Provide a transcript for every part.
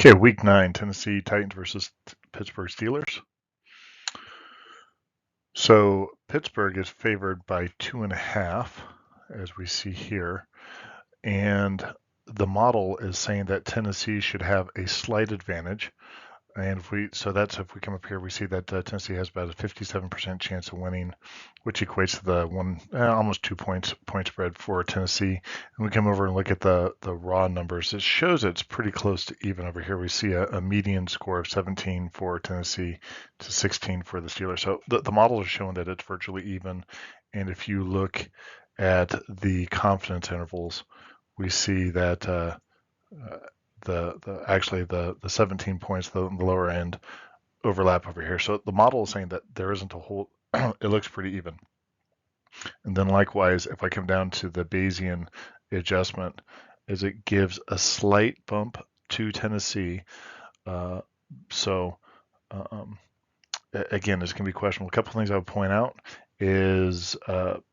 Okay, week 9, Tennessee Titans versus Pittsburgh Steelers. So Pittsburgh is favored by 2.5, as we see here, and the model is saying that Tennessee should have a slight advantage. And if we come up here, we see that Tennessee has about a 57% chance of winning, which equates to the almost 2 point spread for Tennessee. And we come over and look at the raw numbers. It shows it's pretty close to even over here. We see a median score of 17 for Tennessee to 16 for the Steelers. So the models are showing that it's virtually even. And if you look at the confidence intervals, we see that the 17 points, the lower end, overlap over here. So the model is saying that there isn't a whole, it looks pretty even. And then likewise, if I come down to the Bayesian adjustment, is it gives a slight bump to Tennessee. So again, this can be questionable. A couple of things I would point out is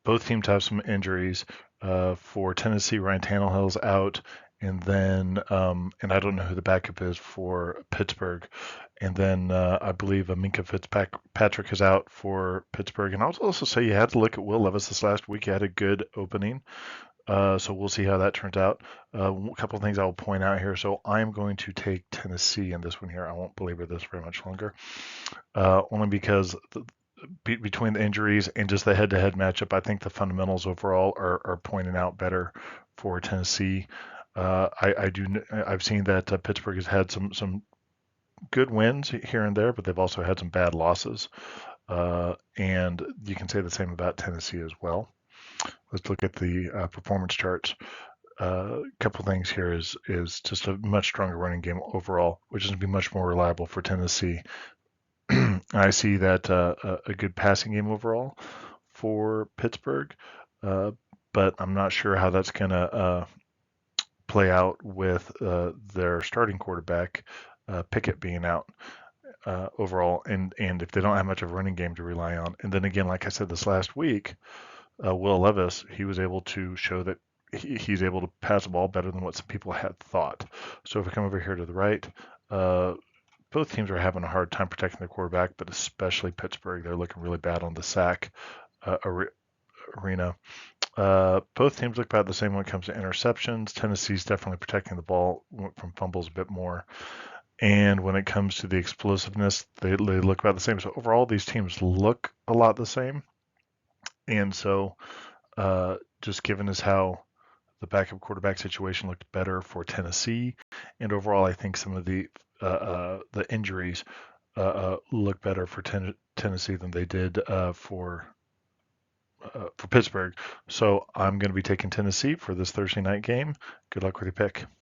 both teams have some injuries. For Tennessee, Ryan Tannehill's out. And then, and I don't know who the backup is for Pittsburgh. And then I believe Minkah Fitzpatrick is out for Pittsburgh. And I'll also say you had to look at Will Levis this last week. He had a good opening. So we'll see how that turns out. A couple of things I will point out here. So I'm going to take Tennessee in this one here. I won't belabor this very much longer, only because between the injuries and just the head-to-head matchup, I think the fundamentals overall are pointing out better for Tennessee. I've seen that Pittsburgh has had some good wins here and there, but they've also had some bad losses. And you can say the same about Tennessee as well. Let's look at the performance charts. A couple things here is just a much stronger running game overall, which is going to be much more reliable for Tennessee. I see that a good passing game overall for Pittsburgh, but I'm not sure how that's going to play out with their starting quarterback, Pickett, being out overall, and if they don't have much of a running game to rely on. And then again, like I said this last week, Will Levis, he was able to show that he's able to pass the ball better than what some people had thought. So if we come over here to the right, both teams are having a hard time protecting their quarterback, but especially Pittsburgh. They're looking really bad on the sack arena. Both teams look about the same when it comes to interceptions. Tennessee's definitely protecting the ball from fumbles a bit more. And when it comes to the explosiveness, they look about the same. So overall, these teams look a lot the same. And so just given as how the backup quarterback situation looked better for Tennessee, and overall, I think some of the injuries look better for Tennessee than they did for Pittsburgh. So I'm going to be taking Tennessee for this Thursday night game. Good luck with your pick.